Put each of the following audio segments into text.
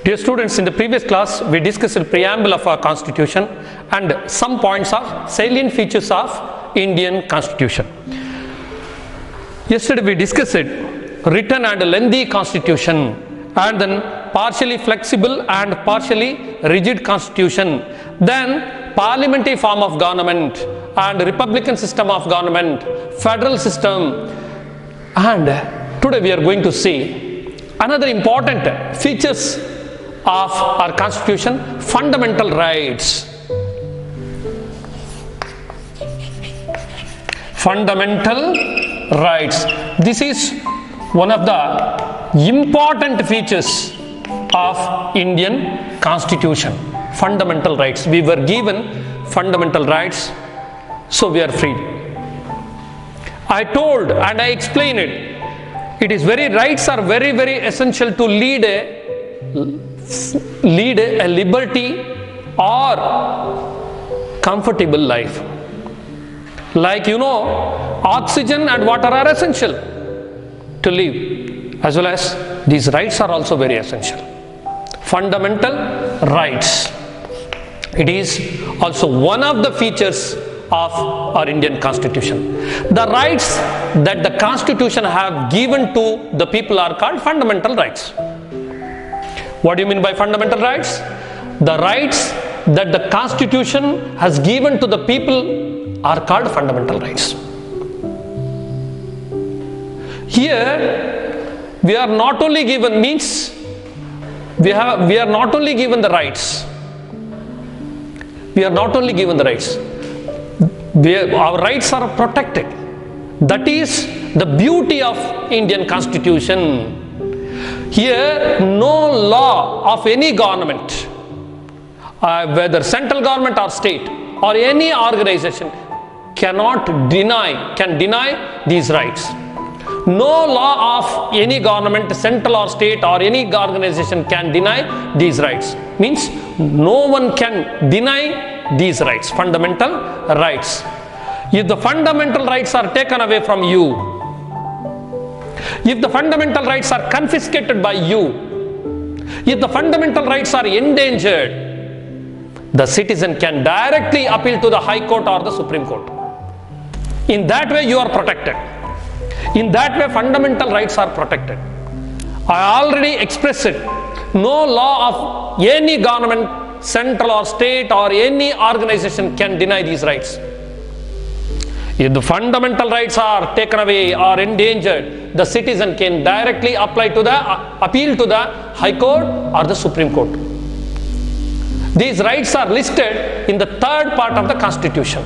Dear students, in the previous class we discussed the preamble of our constitution and some points of salient features of Indian constitution. Yesterday we discussed written and lengthy constitution, and then partially flexible and partially rigid constitution, then parliamentary form of government and republican system of government, federal system, and today we are going to see another important features of our constitution, fundamental rights. Fundamental rights. This is one of the important features of Indian constitution. Fundamental rights. We were given fundamental rights, so we are free. I told and I explained it. It is rights are very essential to lead a liberty or comfortable life. Like oxygen and water are essential to live, as well as these rights are also very essential. Fundamental rights. It is also one of the features of our Indian constitution. The rights that the constitution have given to the people are called fundamental rights. What do you mean by fundamental rights? The rights that the constitution has given to the people are called fundamental rights. Here we are not only given we are not only given the rights. We are not only given the rights. Our rights are protected. That is the beauty of Indian constitution. Here no law of any government, whether central government or state or any organization, can deny these rights. No law of any government, central or state or any organization can deny these rights. Means no one can deny these rights, fundamental rights. If the fundamental rights are taken away from you, if the fundamental rights are confiscated by you, if the fundamental rights are endangered, the citizen can directly appeal to the High Court or the Supreme Court. In that way you are protected. In that way fundamental rights are protected. I already expressed it. No law of any government, central or state or any organization can deny these rights. If the fundamental rights are taken away or endangered, the citizen can directly appeal to the High Court or the Supreme Court. These rights are listed in the third part of the Constitution.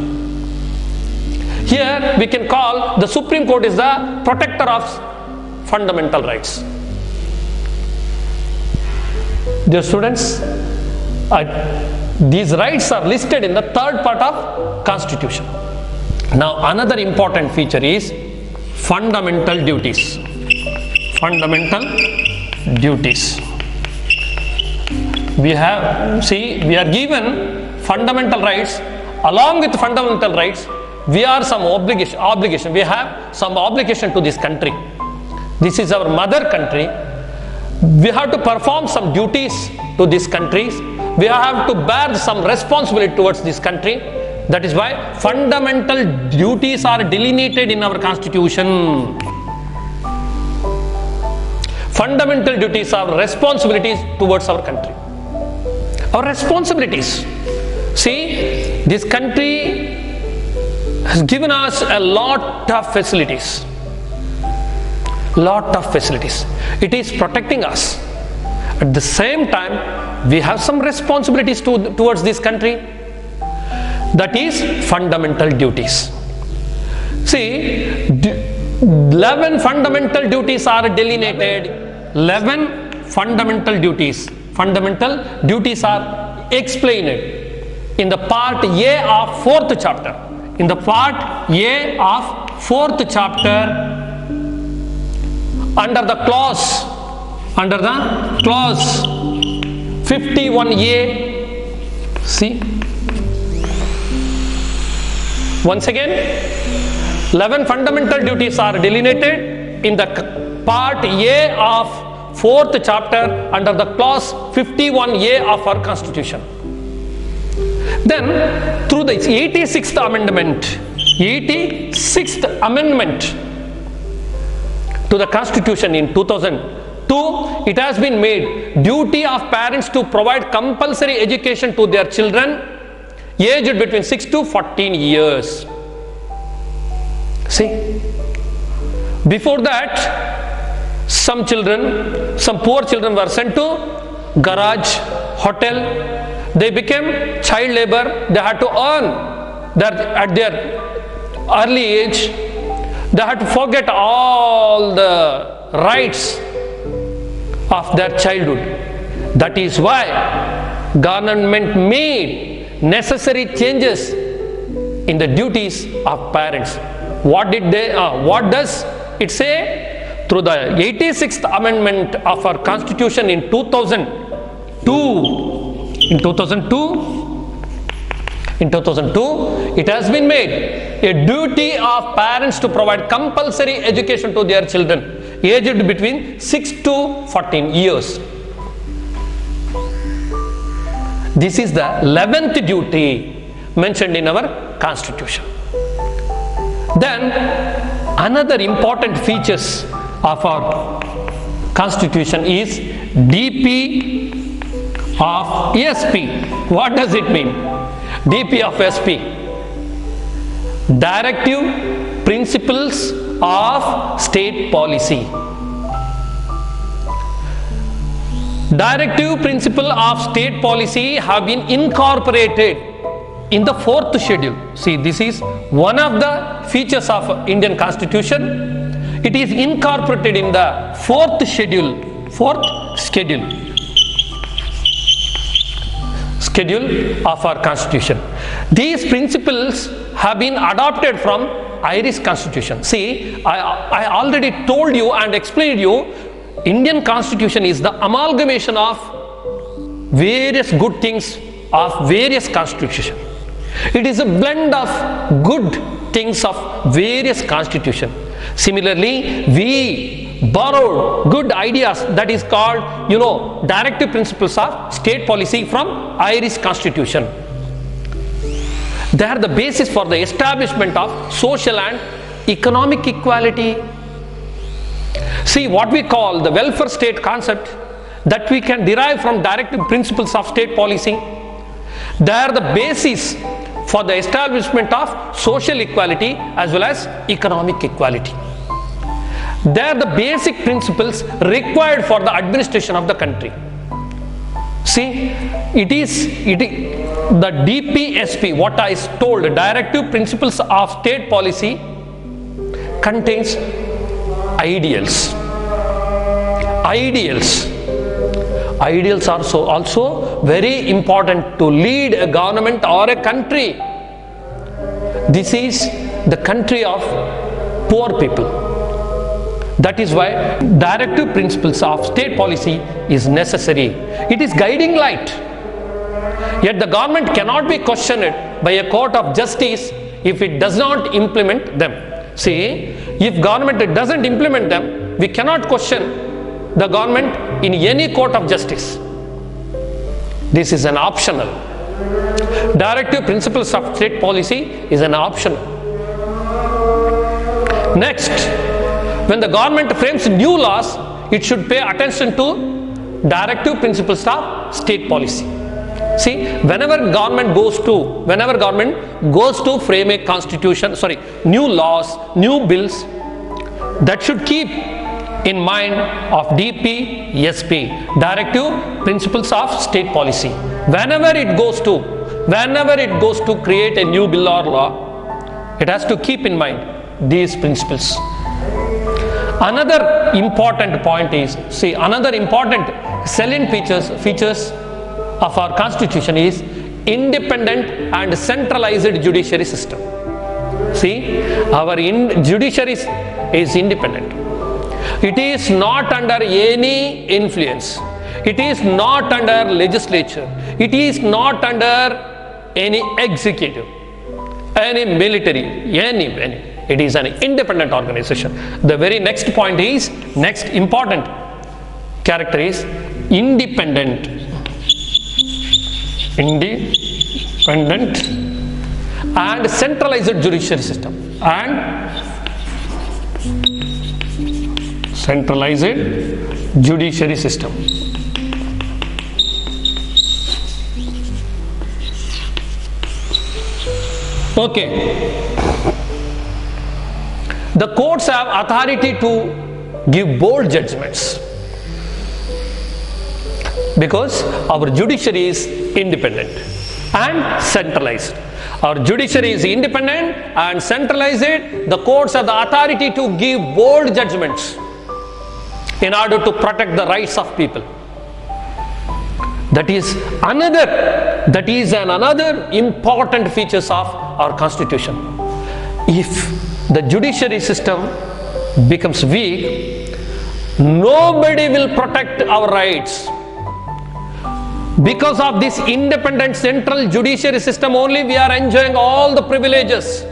Here we can call the Supreme Court is the protector of fundamental rights. Dear students, these rights are listed in the third part of Constitution. Now another important feature is fundamental duties. Fundamental duties. We are given fundamental rights. Along with fundamental rights, we are some obligation. We have some obligation to this country. This is our mother country. We have to perform some duties to this country. We have to bear some responsibility towards this country. That is why fundamental duties are delineated in our constitution. Fundamental duties are responsibilities towards our country. Our responsibilities. See, this country has given us a lot of facilities. It is protecting us. At the same time, we have some responsibilities towards this country. That is fundamental duties. See, 11 fundamental duties are delineated. 11 fundamental duties fundamental duties are explained in the part A of 4th chapter. In the part A of 4th chapter, under the clause 51A, see, once again, 11 fundamental duties are delineated in the part A of 4th chapter under the clause 51A of our constitution. Then through the 86th amendment to the constitution in 2002, it has been made duty of parents to provide compulsory education to their children aged between 6 to 14 years. See, before that, some poor children were sent to garage, hotel. They became child labor. They had to earn at their early age. They had to forget all the rights of their childhood. That is why government made necessary changes in the duties of parents. What does it say? Through the 86th amendment of our constitution in 2002, it has been made a duty of parents to provide compulsory education to their children aged between 6 to 14 years. This is the 11th duty mentioned in our constitution. Then another important features of our constitution is DP of SP. What does it mean? DP of SP, Directive Principles of State Policy. Directive Principle of State Policy have been incorporated in the 4th schedule. See, this is one of the features of Indian Constitution. It is incorporated in the 4th schedule of our constitution. These principles have been adopted from Irish constitution. See, I already told you and explained you, Indian constitution is the amalgamation of various good things of various constitutions. It is a blend of good things of various constitutions. Similarly, we borrowed good ideas, that is called, directive principles of state policy from Irish constitution. They are the basis for the establishment of social and economic equality. See, what we call the welfare state concept that we can derive from directive principles of state policy. They are the basis for the establishment of social equality as well as economic equality. They are the basic principles required for the administration of the country. See, the DPSP, what I told, Directive Principles of State Policy, contains ideals. Ideals are also very important to lead a government or a country. This is the country of poor people. That is why directive principles of state policy is necessary. It is guiding light. Yet the government cannot be questioned by a court of justice if it does not implement them. See, if government doesn't implement them, we cannot question the government in any court of justice. This is an optional. Directive principles of state policy is an optional. Next, when the government frames new laws, it should pay attention to directive principles of state policy. See, whenever government goes to frame a constitution, new laws, new bills, that should keep in mind of DPSP, Directive Principles of State Policy. Whenever it goes to create a new bill or law, it has to keep in mind these principles. Another important point is, see, another important salient features of our constitution is independent and centralized judiciary system. See, our judiciary is independent. It is not under any influence. It is not under legislature. It is not under any executive, any military, any. It is an independent organization. The very next point is, next important character is independent and centralized judiciary system. And centralized judiciary system. Okay. The courts have authority to give bold judgments because our judiciary is independent and centralized. Our judiciary is independent and centralized. The courts have the authority to give bold judgments in order to protect the rights of people. That is another important features of our constitution. If the judiciary system becomes weak, nobody will protect our rights. Because of this independent central judiciary system only, we are enjoying all the privileges,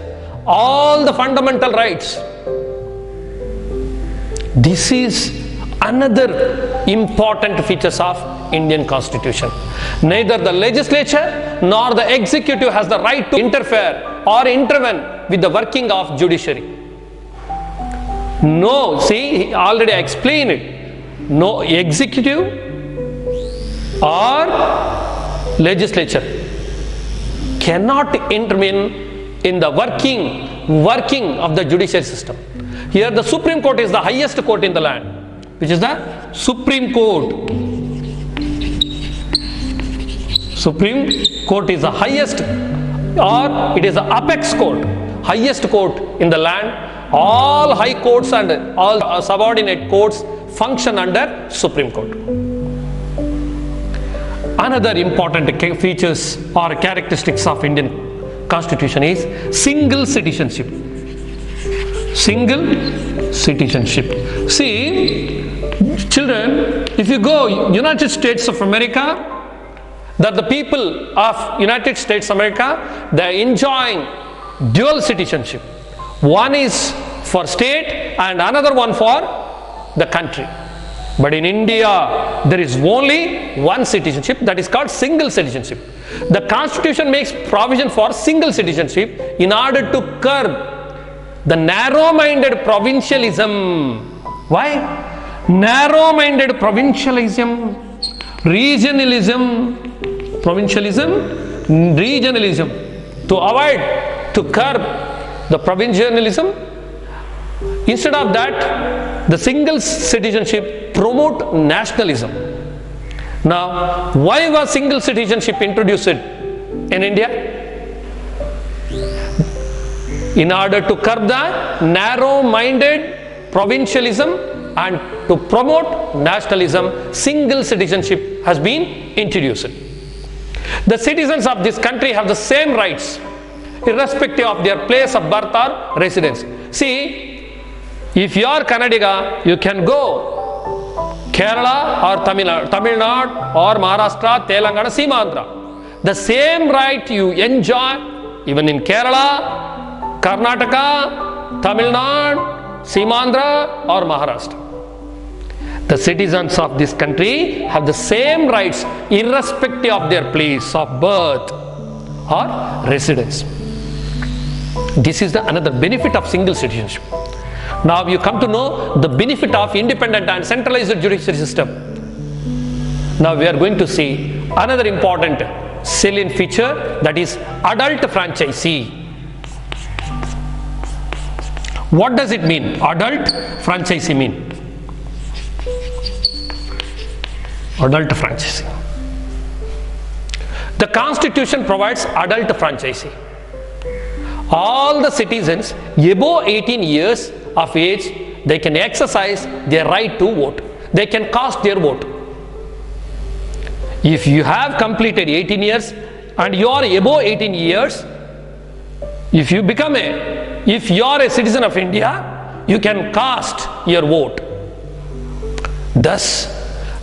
all the fundamental rights. This is another important features of Indian constitution. Neither the legislature nor the executive has the right to interfere or intervene with the working of judiciary. No, see, already I explained it. No executive or legislature cannot intervene in the working of the judiciary system. Here the Supreme Court is the highest court in the land, which is the Supreme Court. Supreme Court is the highest, or it is the apex court, highest court in the land. All high courts and all subordinate courts function under Supreme Court. Another important features or characteristics of Indian Constitution is single citizenship. Single citizenship. See, children, if you go United States of America, that the people of United States of America, they are enjoying dual citizenship. One is for state and another one for the country. But in India, there is only one citizenship, that is called single citizenship. The constitution makes provision for single citizenship in order to curb the narrow-minded provincialism. Why? Narrow-minded provincialism, regionalism, to avoid, to curb the provincialism. Instead of that, the single citizenship promote nationalism. Now, why was single citizenship introduced in India? In order to curb the narrow-minded provincialism and to promote nationalism, single citizenship has been introduced. The citizens of this country have the same rights, irrespective of their place of birth or residence. See, if you are Kannadiga, you can go Kerala or Tamil Nadu or Maharashtra, Telangana, Seemandhra. The same right you enjoy even in Kerala, Karnataka, Tamil Nadu, Seemandhra or Maharashtra. The citizens of this country have the same rights irrespective of their place of birth or residence. This is another benefit of single citizenship. Now you come to know the benefit of independent and centralized judiciary system. Now we are going to see another important salient feature, that is adult franchisee. What does it mean? Adult franchisee mean? Adult franchisee. The Constitution provides adult franchisee. All the citizens above 18 years of age they can exercise their right to vote. They can cast their vote. If you have completed 18 years and you are above 18 years, if you are a citizen of India, you can cast your vote. Thus,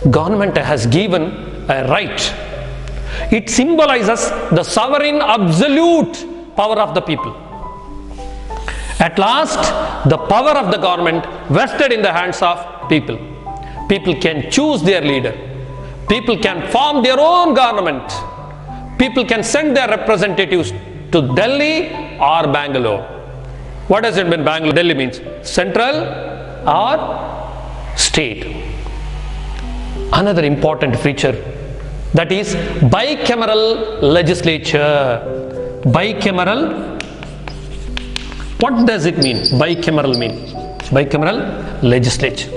government has given a right. It symbolizes the sovereign absolute power of the people. At last, the power of the government vested in the hands of people. People can choose their leader. People can form their own government. People can send their representatives to Delhi or Bangalore. What does it mean, Bangalore? Delhi means central or state. Another important feature, that is bicameral legislature. Bicameral, what does it mean? Bicameral mean? Bicameral legislature.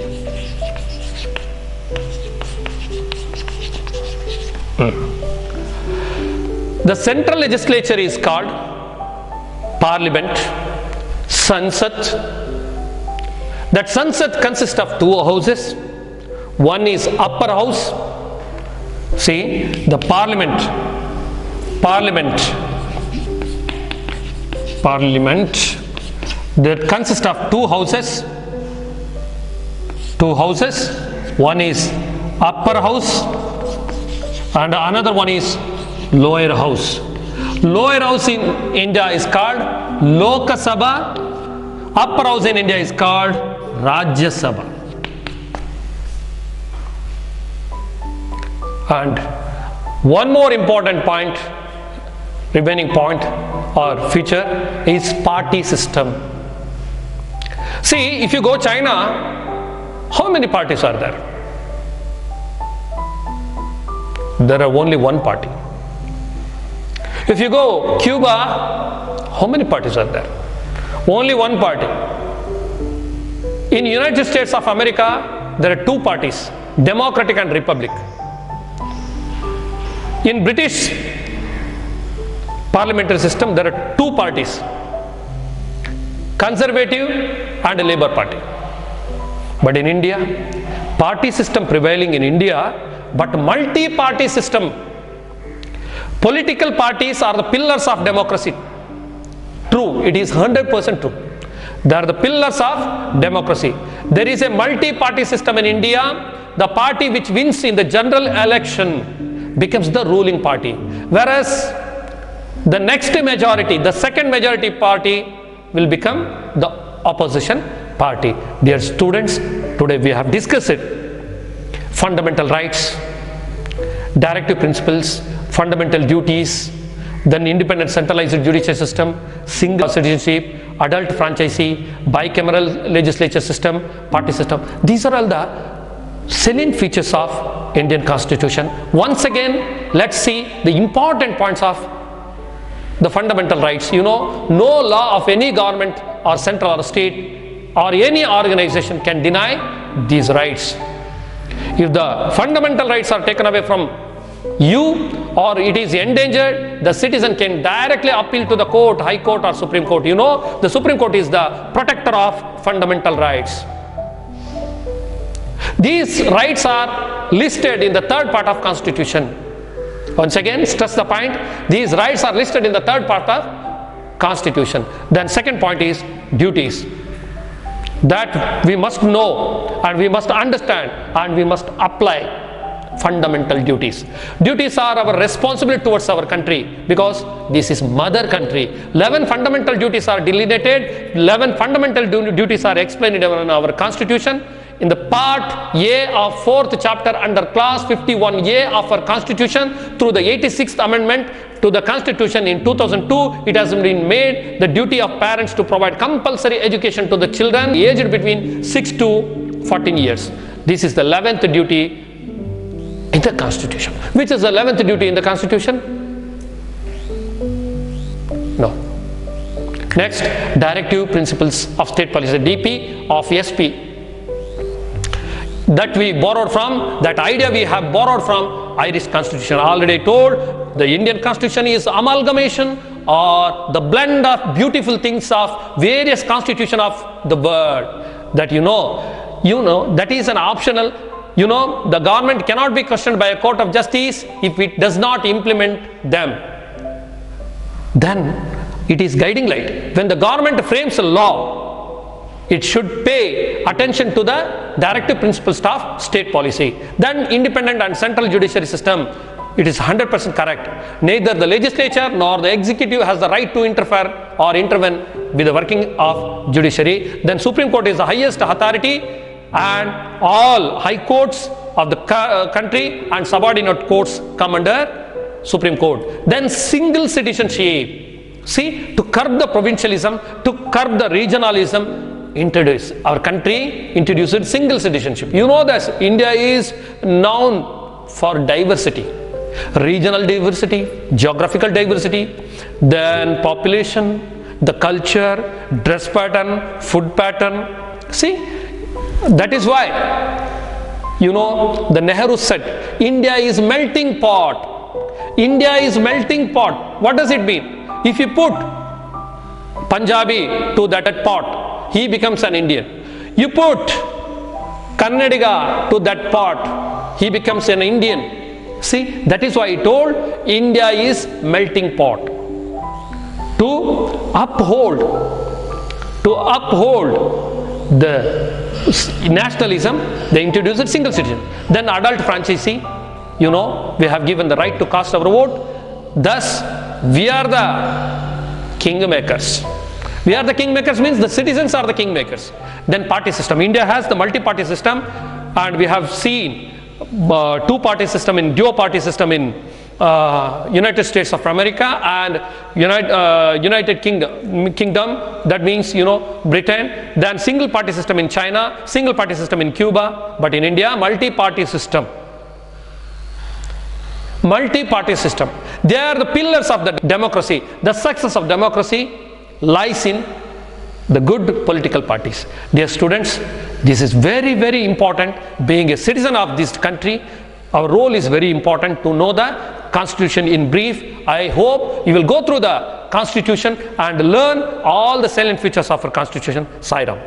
The central legislature is called Parliament, Sansad. That Sansad consists of two houses. One is upper house. See, the Parliament that consists of two houses. One is upper house and another one is lower house. Lower house in India is called Lok Sabha. Upper house in India is called Rajya Sabha. And one more important point, remaining point or feature is party system. See, if you go China, how many parties are there? There are only one party. If you go Cuba, how many parties are there? Only one party. In United States of America, there are two parties, Democratic and Republic. In British parliamentary system, there are two parties, Conservative and Labour Party. But in India, party system prevailing in India, but multi-party system. Political parties are the pillars of democracy. True, it is 100% true. They are the pillars of democracy. There is a multi-party system in India. The party which wins in the general election becomes the ruling party. Whereas the next majority, the second majority party will become the opposition party. Dear students, today we have discussed it. Fundamental rights, directive principles, fundamental duties, then independent centralized judicial system, single citizenship, adult franchisee, bicameral legislature system, party system. These are all the salient features of Indian Constitution. Once again, let's see the important points of the fundamental rights. You know, no law of any government or central or state or any organization can deny these rights. If the fundamental rights are taken away from you or it is endangered, the citizen can directly appeal to the court, High Court or Supreme Court. You know, the Supreme Court is the protector of fundamental rights. These rights are listed in the third part of Constitution. Once again, stress the point, these rights are listed in the third part of Constitution. Then second point is duties. That we must know and we must understand and we must apply fundamental duties. Duties are our responsibility towards our country because this is mother country. 11 fundamental duties are delineated. 11 fundamental duties are explained in our Constitution. In the part A of 4th chapter under clause 51A of our Constitution, through the 86th amendment to the Constitution in 2002, it has been made the duty of parents to provide compulsory education to the children aged between 6 to 14 years. This is the 11th duty in the Constitution. Which is the 11th duty in the Constitution? No. Next, directive principles of state policy, DP of SP. That we borrowed from, that idea we have borrowed from Irish Constitution. Already told, the Indian Constitution is amalgamation or the blend of beautiful things of various constitutions of the world. that that is an optional. The government cannot be questioned by a court of justice if it does not implement them. Then it is guiding light. When the government frames a law, it should pay attention to the directive principles of state policy. Then independent and central judiciary system, it is 100% correct. Neither the legislature nor the executive has the right to interfere or intervene with the working of judiciary. Then Supreme Court is the highest authority, and all high courts of the country and subordinate courts come under Supreme Court. Then single citizenship. See, to curb the provincialism, to curb the regionalism, our country introduced single citizenship. That India is known for diversity, regional diversity, geographical diversity, then population, the culture, dress pattern, food pattern. See, that is why the Nehru said India is melting pot. India is melting pot. What does it mean? If you put Punjabi to that pot, he becomes an Indian. You put Kannadiga to that pot, he becomes an Indian. See, that is why he told India is melting pot. To uphold the nationalism, they introduced single citizen. Then adult franchisee, we have given the right to cast our vote. Thus, we are the kingmakers. We are the kingmakers means the citizens are the kingmakers. Then party system. India has the multi-party system, and we have seen two-party system in duo-party system in United States of America and United Kingdom. That means Britain. Then single-party system in China, single-party system in Cuba. But in India, multi-party system. Multi-party system. They are the pillars of the democracy. The success of democracy lies in the good political parties. Dear students, this is very, very important. Being a citizen of this country, our role is very important to know the Constitution in brief. I hope you will go through the Constitution and learn all the salient features of our Constitution. Sai Ram.